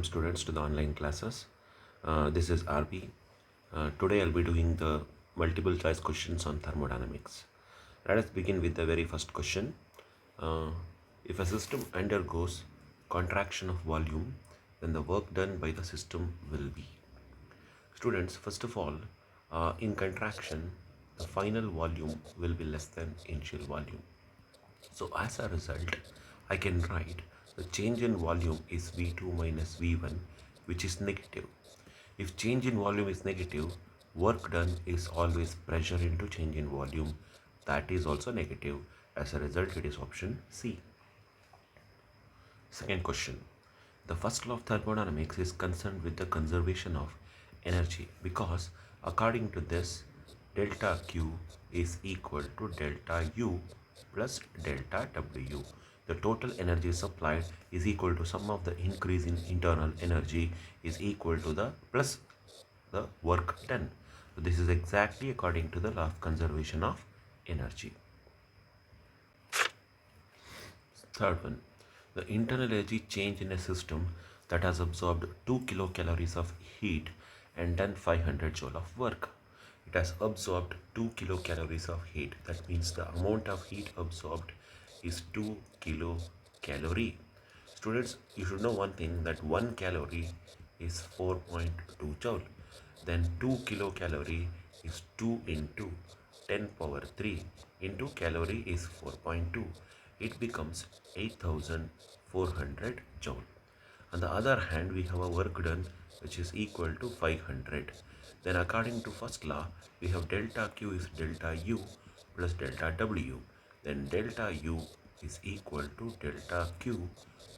Students to the online classes. This is RB. Today I'll be doing the multiple choice questions on thermodynamics. Let us begin with the very first question. Uh, if a system undergoes contraction of volume, then the work done by the system will be. Students, first of all, in contraction, the final volume will be less than initial volume. So as a result, I can write the change in volume is V2 minus V1, which is negative. If change in volume is negative, work done is always pressure into change in volume. That is also negative. As a result, it is option C. Second question. The first law of thermodynamics is concerned with the conservation of energy because according to this, delta Q is equal to delta U plus delta W. The total energy supplied is equal to sum of the increase in internal energy is equal to the plus the work done. So this is exactly according to the law of conservation of energy. Third one, the internal energy change in a system that has absorbed 2 kilocalories of heat and done 500 joule of work. It has absorbed 2 kilocalories of heat. That means the amount of heat absorbed is 2 kilocalorie. Students, you should know one thing, that 1 calorie is 4.2 joule. Then 2 kilocalorie is 2 into 10 power 3 into calorie is 4.2. It becomes 8400 joule. On the other hand, we have a work done which is equal to 500. Then according to first law, we have delta Q is delta U plus delta W. Then delta U is equal to delta Q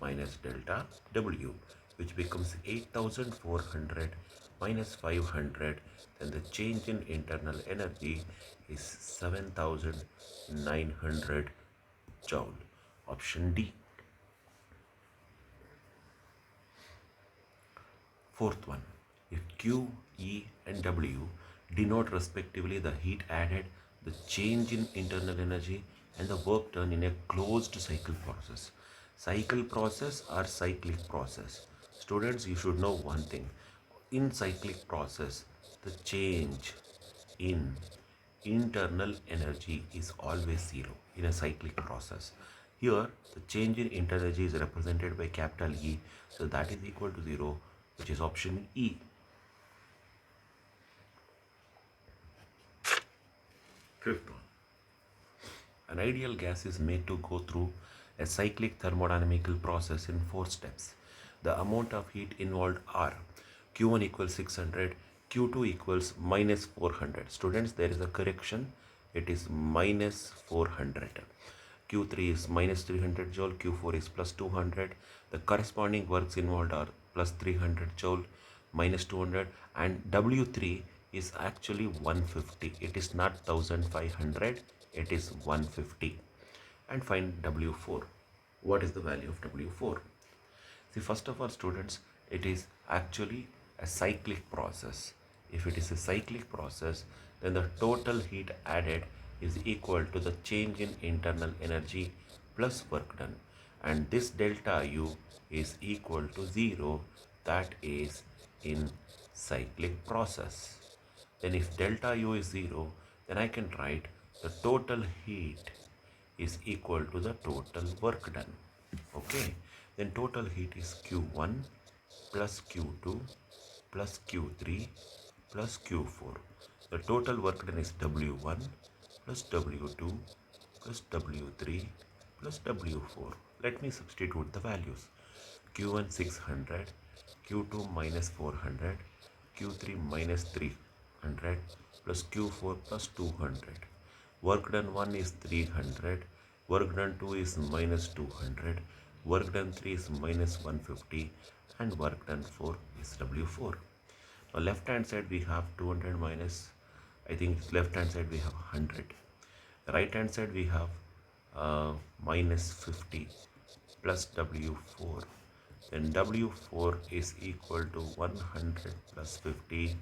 minus delta W, which becomes 8400 minus 500. Then the change in internal energy is 7900 joule. Option D. Fourth one, if Q, E and W denote respectively the heat added, the change in internal energy and the work done in a closed cycle process. Cycle process or cyclic process. Students, you should know one thing. In cyclic process, the change in internal energy is always zero in a cyclic process. Here, the change in internal energy is represented by capital E, so that is equal to 0, which is option E. Fifth one. An ideal gas is made to go through a cyclic thermodynamical process in 4 steps. The amount of heat involved are Q1 equals 600, Q2 equals minus 400. Students, there is a correction. It is minus 400. Q3 is minus 300 joule, Q4 is plus 200. The corresponding works involved are plus 300 joule, minus 200, and W3 is actually 150. It is not 1500, it is 150. And find W4. What is the value of W4? See, first of all, students, it is actually a cyclic process. If it is a cyclic process, then the total heat added is equal to the change in internal energy plus work done. And this delta U is equal to 0, that is in cyclic process. Then if delta U is 0, then I can write the total heat is equal to the total work done. Okay, then total heat is Q1 plus Q2 plus Q3 plus Q4. The total work done is W1 plus W2 plus W3 plus W4. Let me substitute the values. Q1 600, Q2 minus 400, Q3 minus 300 plus Q4 plus 200. Work done 1 is 300, work done 2 is minus 200, work done 3 is minus 150, and work done 4 is W4. Now left hand side we have 200 minus, I think left hand side we have 100. Right hand side we have minus 50 plus W4. Then W4 is equal to 100 plus 50,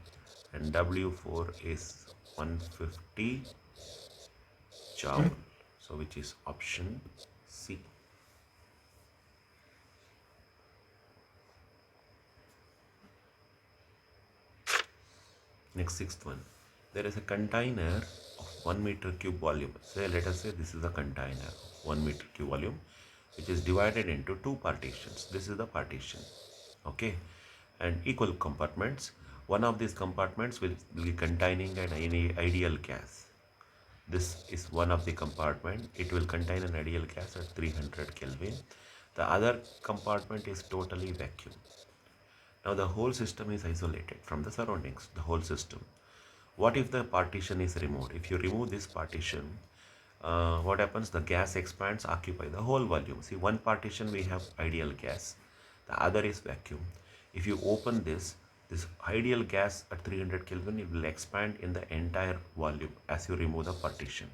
and W4 is 150 joule. So which is option C. Next, sixth one. There is a container of 1 meter cube volume. Say, let us say this is a container of 1 meter cube volume, which is divided into two partitions. This is the partition, okay, and equal compartments. One of these compartments will be containing an ideal gas. This is one of the compartment. It will contain an ideal gas at 300 Kelvin. The other compartment is totally vacuum. Now the whole system is isolated from the surroundings, the whole system. What if the partition is removed? If you remove this partition, what happens? The gas expands, occupy the whole volume. See, one partition we have ideal gas, the other is vacuum. If you open this ideal gas at 300 Kelvin, it will expand in the entire volume as you remove the partition.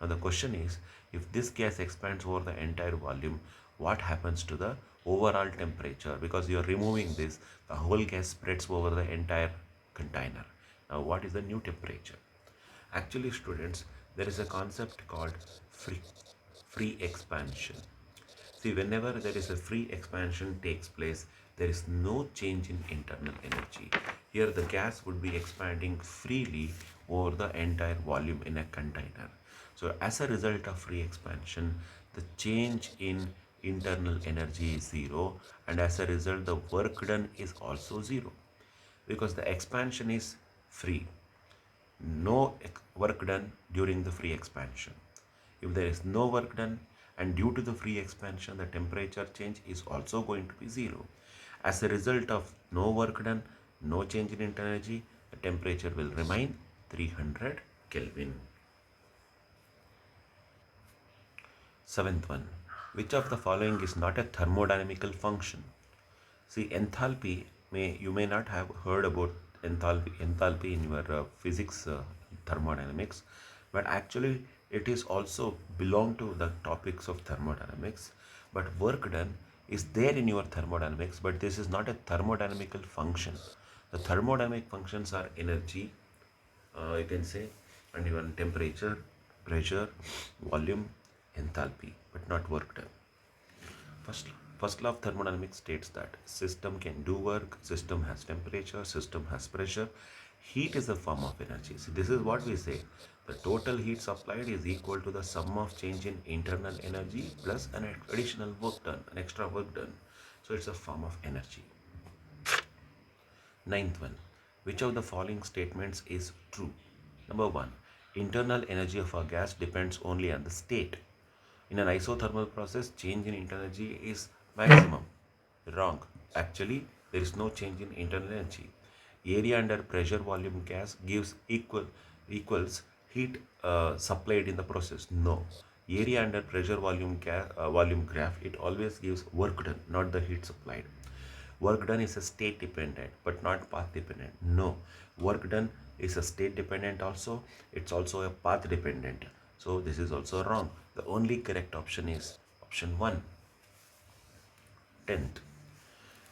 Now the question is, if this gas expands over the entire volume, what happens to the overall temperature? Because you are removing this, the whole gas spreads over the entire container. Now what is the new temperature? Actually, students, there is a concept called free expansion. See, whenever there is a free expansion takes place, there is no change in internal energy. Here the gas would be expanding freely over the entire volume in a container. So as a result of free expansion, the change in internal energy is zero, and as a result the work done is also zero, because the expansion is free. No work done during the free expansion. If there is no work done and due to the free expansion, the temperature change is also going to be zero. As a result of no work done, no change in internal energy, the temperature will remain 300 Kelvin. Seventh one. Which of the following is not a thermodynamical function? See, enthalpy, you may not have heard about enthalpy in your physics thermodynamics, but actually it is also belong to the topics of thermodynamics. But work done is there in your thermodynamics, but this is not a thermodynamical function. The thermodynamic functions are energy, you can say, and even temperature, pressure, volume, enthalpy, but not work done. First, first law of thermodynamics states that system can do work, system has temperature, system has pressure. Heat is a form of energy. So this is what we say. The total heat supplied is equal to the sum of change in internal energy plus an additional work done, an extra work done. So it's a form of energy. Ninth one. Which of the following statements is true? Number one. Internal energy of a gas depends only on the state. In an isothermal process, change in internal energy is maximum. Wrong. Actually, there is no change in internal energy. Area under pressure volume gas gives equals heat supplied in the process. No. Area under pressure volume graph, it always gives work done, not the heat supplied. Work done is a state dependent but not path dependent. No. Work done is a state dependent also. It's also a path dependent. So this is also wrong. The only correct option is option 1. 10th.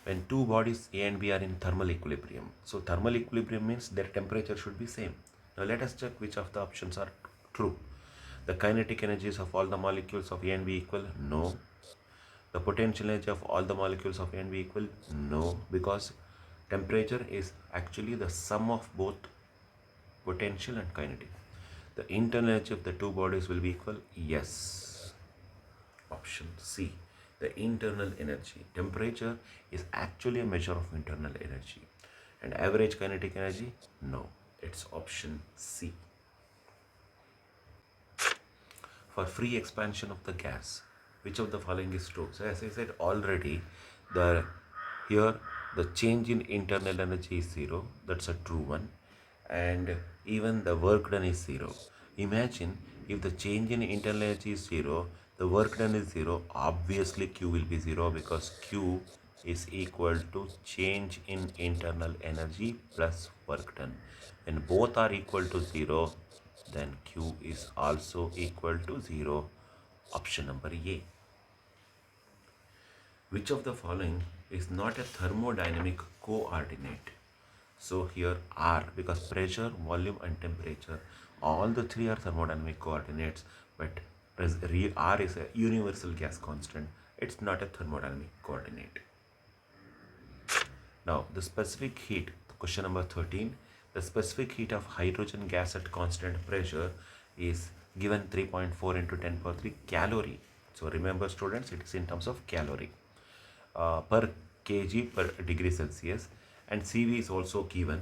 When two bodies A and B are in thermal equilibrium. So thermal equilibrium means their temperature should be same. Now let us check which of the options are true. The kinetic energies of all the molecules of A and B equal? No. The potential energy of all the molecules of A and B equal? No, because temperature is actually the sum of both potential and kinetic. The internal energy of the two bodies will be equal? Yes. Option C. The internal energy. Temperature is actually a measure of internal energy. And average kinetic energy? No. It's option C. For free expansion of the gas, which of the following is true? So as I said already, here the change in internal energy is zero. That's a true one. And even the work done is zero. Imagine if the change in internal energy is zero, the work done is zero, obviously Q will be zero, because Q is equal to change in internal energy plus work done. When both are equal to zero, then Q is also equal to zero. Option number A. Which of the following is not a thermodynamic coordinate? So here R, because pressure, volume and temperature, all the three are thermodynamic coordinates, but R is a universal gas constant. It's not a thermodynamic coordinate. Now the specific heat, question number 13. The specific heat of hydrogen gas at constant pressure is given 3.4 into 10 power 3 calorie. So remember students, it is in terms of calorie per kg per degree Celsius, and CV is also given.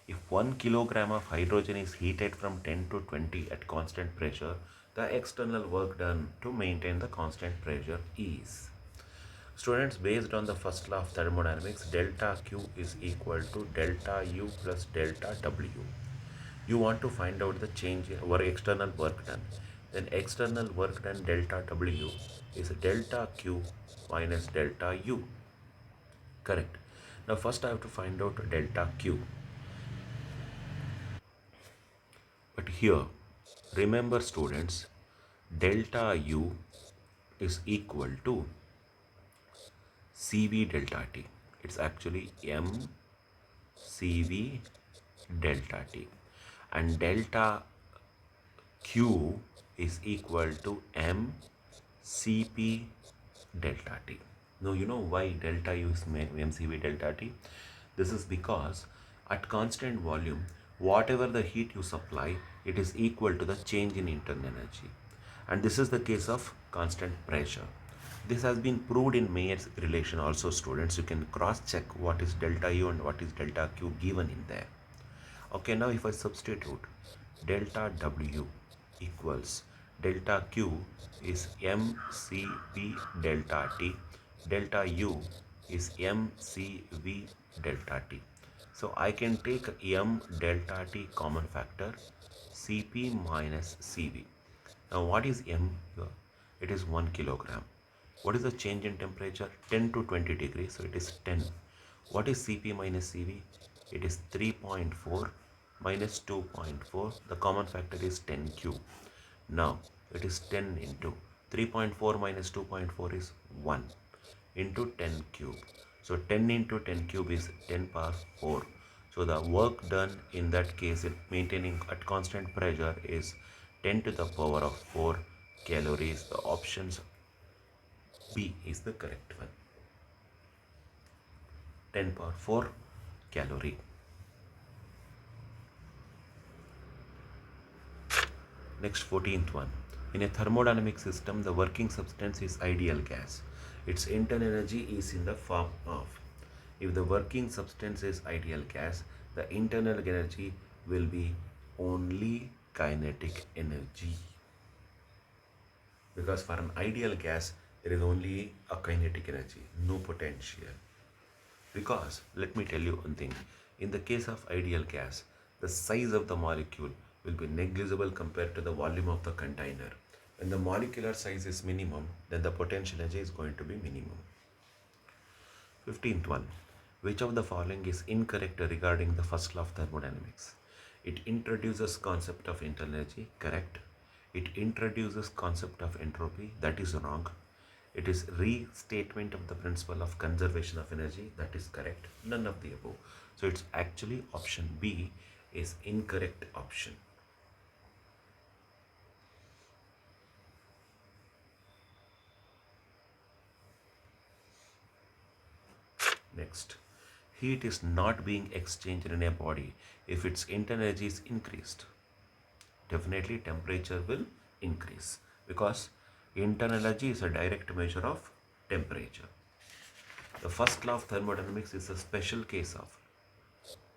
If 1 kilogram of hydrogen is heated from 10 to 20 at constant pressure, the external work done to maintain the constant pressure is. Students, based on the first law of thermodynamics, delta Q is equal to delta U plus delta W. You want to find out the change in our external work done. Then external work done delta W is delta Q minus delta U. Correct. Now first I have to find out delta Q. But here, remember students, delta U is equal to CV delta T. It's actually M CV delta T. And delta Q is equal to M CP delta T. Now you know why delta U is MCV delta T? This is because at constant volume, whatever the heat you supply, it is equal to the change in internal energy. And this is the case of constant pressure. This has been proved in Mayer's relation also, students. You can cross check what is delta U and what is delta Q given in there. Okay, now if I substitute delta W equals delta Q is mCp delta T, delta U is mCV delta T. So I can take m delta T common factor, Cp minus Cv. Now what is m here? It is 1 kilogram. What is the change in temperature? 10 to 20 degrees, so it is 10. What is Cp minus Cv? It is 3.4 minus 2.4. The common factor is 10 cube. Now it is 10 into 3.4 minus 2.4 is 1 into 10 cube. So 10 into 10 cube is 10 power 4. So the work done in that case in maintaining at constant pressure is 10 to the power of 4 calories. The options B is the correct one. 10 power 4 calorie. Next, 14th one. In a thermodynamic system, the working substance is ideal gas. Its internal energy is in the form of. If the working substance is ideal gas, the internal energy will be only kinetic energy. Because for an ideal gas, there is only a kinetic energy, no potential. Because, let me tell you one thing, in the case of ideal gas, the size of the molecule will be negligible compared to the volume of the container. When the molecular size is minimum, then the potential energy is going to be minimum. 15th one. Which of the following is incorrect regarding the first law of thermodynamics? It introduces concept of internal energy, correct. It introduces concept of entropy, that is wrong. It is restatement of the principle of conservation of energy, that is correct. None of the above. So it's actually option B is incorrect option. Next, heat is not being exchanged in a body if its internal energy is increased. Definitely temperature will increase because internal energy is a direct measure of temperature. The first law of thermodynamics is a special case of,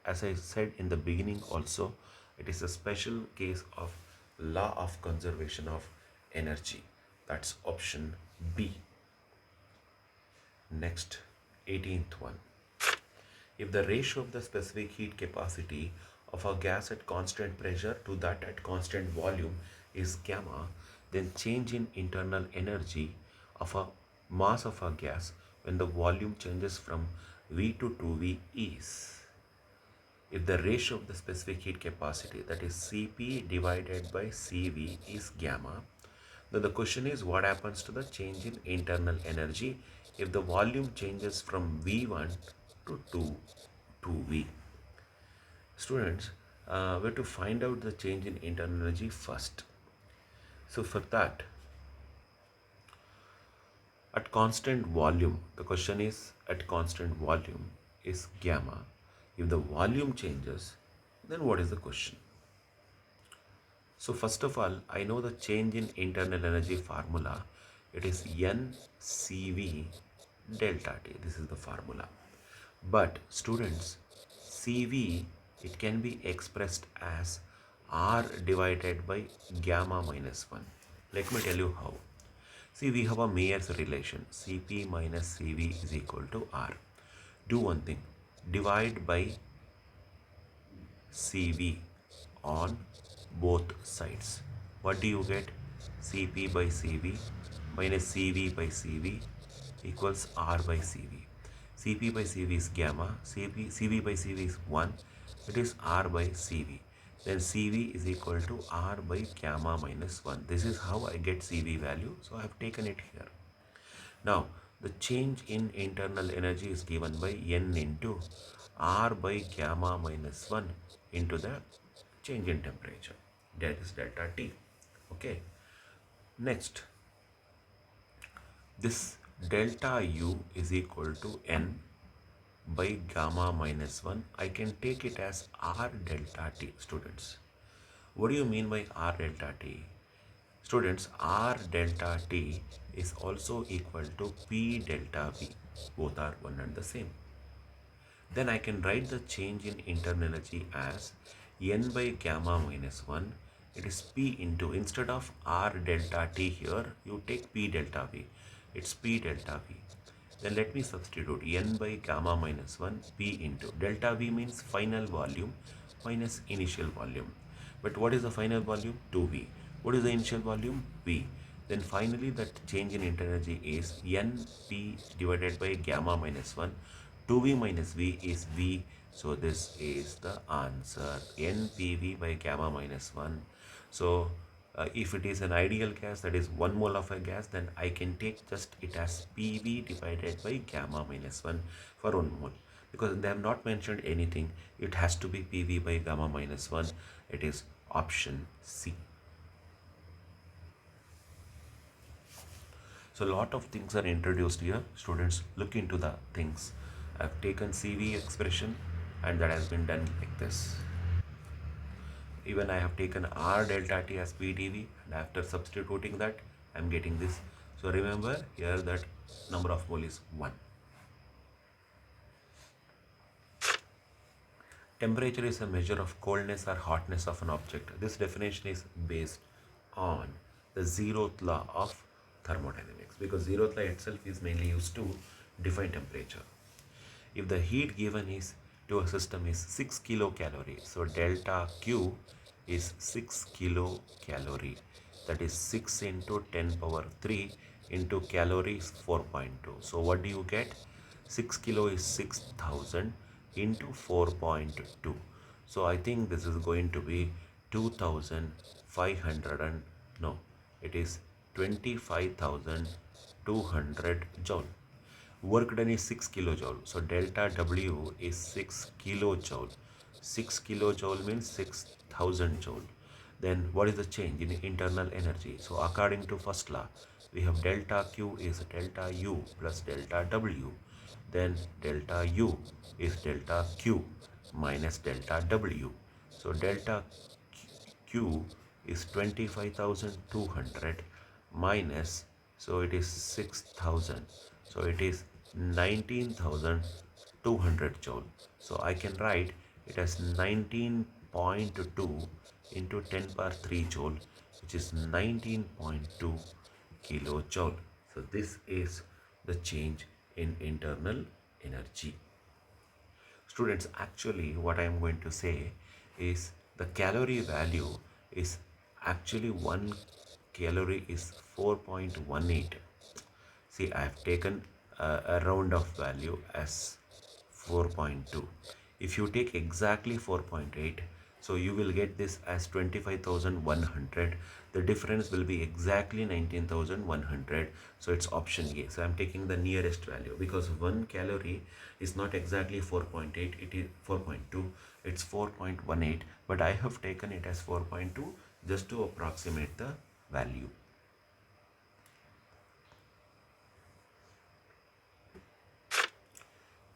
as I said in the beginning also, it is a special case of law of conservation of energy. That's option B. Next, 18th one. If the ratio of the specific heat capacity of a gas at constant pressure to that at constant volume is gamma, then change in internal energy of a mass of a gas when the volume changes from V to 2V is. If the ratio of the specific heat capacity, that is Cp divided by Cv, is gamma, then the question is what happens to the change in internal energy if the volume changes from V1 to 2V. Students, we have to find out the change in internal energy first. So for that, at constant volume, the question is at constant volume is gamma. If the volume changes, Then what is the question? So first of all, I know the change in internal energy formula. It is NCV delta T. This is the formula. But students, CV, it can be expressed as R divided by gamma minus 1. Let me tell you how. See, we have a Mayer's relation. Cp minus Cv is equal to R. Do one thing. Divide by Cv on both sides. What do you get? Cp by Cv minus Cv by Cv equals R by Cv. Cp by Cv is gamma, Cv by Cv is 1, it is R by Cv. Then Cv is equal to R by gamma minus 1. This is how I get Cv value, so I have taken it here. Now, the change in internal energy is given by N into R by gamma minus 1 into the change in temperature. That is delta T. Okay. Next, this delta U is equal to N by gamma minus 1. I can take it as R delta T, students. What do you mean by R delta T? Students, R delta T is also equal to P delta V. Both are one and the same. Then I can write the change in internal energy as N by gamma minus 1. It is P into, instead of R delta T here, you take P delta V. It's P delta V. Then let me substitute N by gamma minus 1 P into delta V means final volume minus initial volume. But what is the final volume? 2V. What is the initial volume? V. Then finally that change in internal energy is NP divided by gamma minus 1. 2V minus V is V. So this is the answer. NPV by gamma minus 1. So if it is an ideal gas, that is 1 mole of a gas, then I can take just it as PV divided by gamma minus 1 for 1 mole. Because they have not mentioned anything, it has to be PV by gamma minus 1. It is option C. So a lot of things are introduced here. Students, look into the things. I've taken CV expression and that has been done like this. Even I have taken R delta T as PdV, and after substituting that, I'm getting this. So remember here that number of mole is 1. Temperature is a measure of coldness or hotness of an object. This definition is based on the zeroth law of thermodynamics, because zeroth law itself is mainly used to define temperature. If the heat given is to a system is 6 kilocalorie, so delta Q is 6 kilocalorie. That is 6 into 10 power 3 into calories 4.2. So what do you get? 6 kilo is 6000 into 4.2. So I think this is going to be 2500 and no, it is 25,200 joule. Work done is 6 kilojoule. So delta W is 6 kilojoule. 6 kilojoule means 6000 joule. Then what is the change in internal energy? So according to first law, we have delta Q is delta U plus delta W. Then delta U is delta Q minus delta W. So delta Q is 25,200 minus, so it is 6,000. So it is 19,200 joule. So I can write it as 19.2 into 10 power 3 joule, which is 19.2 kilojoule. So this is the change in internal energy. Students, actually what I am going to say is the calorie value is actually 1 calorie is 4.18. See, I have taken a round of value as 4.2. If you take exactly 4.8, so you will get this as 25,100. The difference will be exactly 19,100. So it's option A. So I'm taking the nearest value, because 1 calorie is not exactly 4.8, it is 4.2, it's 4.18, but I have taken it as 4.2 just to approximate the value.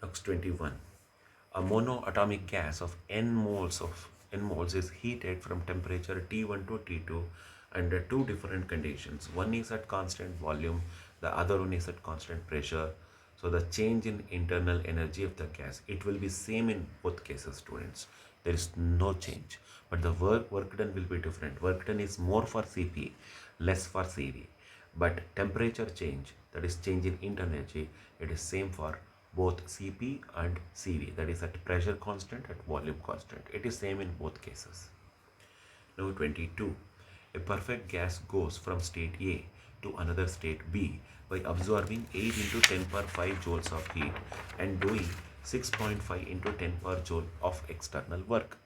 Next 21. A monoatomic gas of n moles of in moles is heated from temperature T1 to T2 under two different conditions. One is at constant volume, the other one is at constant pressure. So the change in internal energy of the gas, it will be same in both cases, students. There is no change, but the work done will be different. Work done is more for Cp, less for Cv. But temperature change, that is change in internal energy, it is same for both Cp and Cv, that is at pressure constant, at volume constant. It is same in both cases. Now 22. A perfect gas goes from state A to another state B by absorbing 8 into 10 power 5 joules of heat and doing 6.5 into 10 power joule of external work.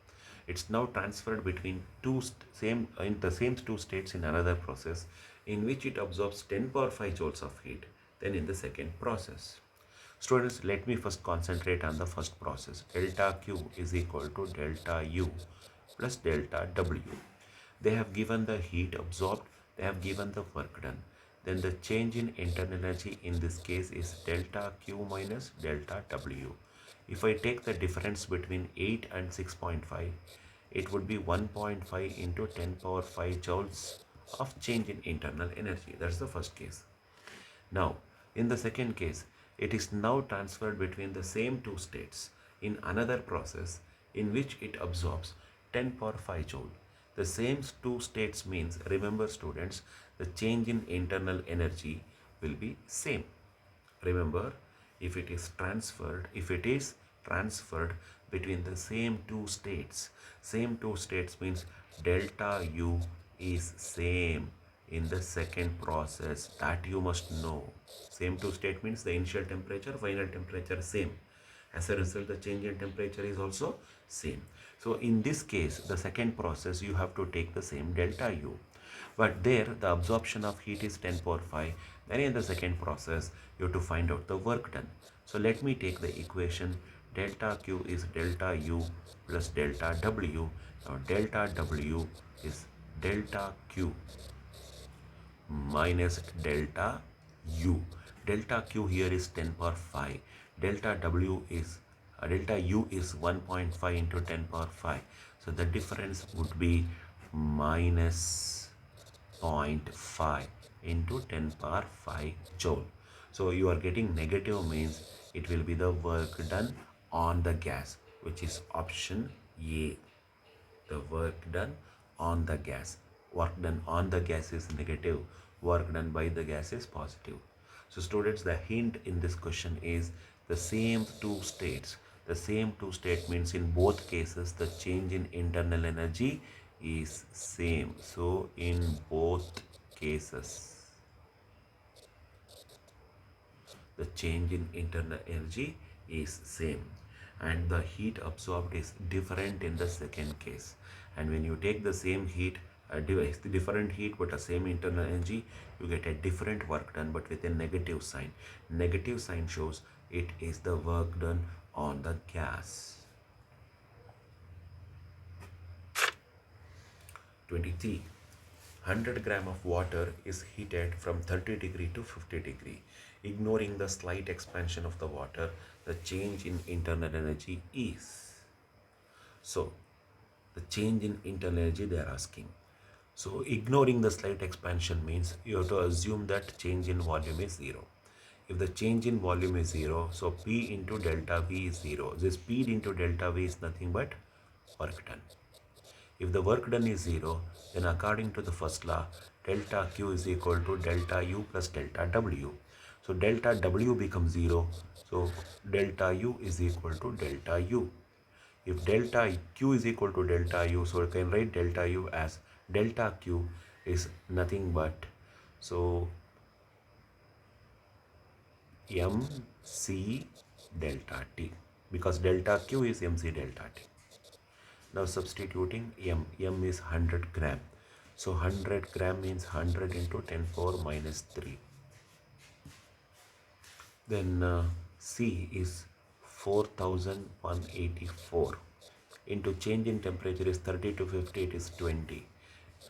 It's now transferred between the same two states in another process in which it absorbs 10 power 5 joules of heat. Then in the second process. Students, let me first concentrate on the first process. Delta Q is equal to delta U plus delta W. They have given the heat absorbed, they have given the work done. Then the change in internal energy in this case is delta Q minus delta W. If I take the difference between 8 and 6.5, it would be 1.5 into 10 power 5 joules of change in internal energy. That's the first case. Now, in the second case, it is now transferred between the same two states in another process in which it absorbs 10 power 5 joule. The same two states means, remember students, the change in internal energy will be same. Remember, if it is transferred between the same two states means delta U is same in the second process. That you must know. Same two state means the initial temperature, final temperature same. As a result, the change in temperature is also same. So in this case, the second process, you have to take the same delta U. But there, the absorption of heat is 10 power 5. Then in the second process, you have to find out the work done. So let me take the equation. Delta Q is delta U plus delta W. Now delta W is delta Q minus delta U. Delta Q here is 10 power 5. Delta U is 1.5 into 10 power 5. So the difference would be minus 0.5 into 10 power 5 joule. So you are getting negative means it will be the work done on the gas, which is option A. The work done on the gas. Work done on the gas is negative. Work done by the gas is positive. So students, the hint in this question is the same two states. The same two state means in both cases the change in internal energy is same. So in both cases the change in internal energy is same and the heat absorbed is different in the second case. And when you take the same heat, device, the different heat but the same internal energy, you get a different work done but with a negative sign. Negative sign shows it is the work done on the gas. 23. 100 gram of water is heated from 30 degree to 50 degree. Ignoring the slight expansion of the water, the change in internal energy is. So, the change in internal energy they are asking. So, ignoring the slight expansion means you have to assume that change in volume is 0. If the change in volume is 0, so P into delta V is 0. This P into delta V is nothing but work done. If the work done is 0, then according to the first law, delta Q is equal to delta U plus delta W. So delta W becomes 0. So delta U is equal to delta U. If delta Q is equal to delta U, so I can write delta U as delta Q is nothing but, so MC delta T, because delta Q is MC delta T. Now substituting M is 100 gram. So 100 gram means 100 into 10 power minus 3. Then C is 4184 into change in temperature is 30 to 50, it is 20.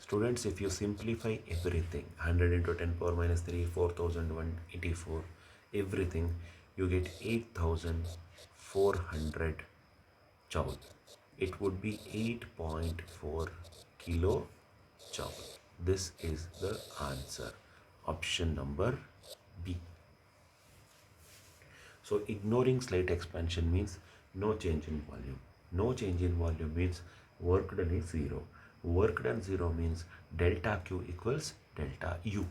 Students, if you simplify everything, 100 into 10 power minus 3, 4184, everything, you get 8400 joule. it would be 8.4 kilojoule. This is the answer. Option number B. So ignoring slight expansion means no change in volume. No change in volume means work done is zero. Work done zero means delta Q equals delta U.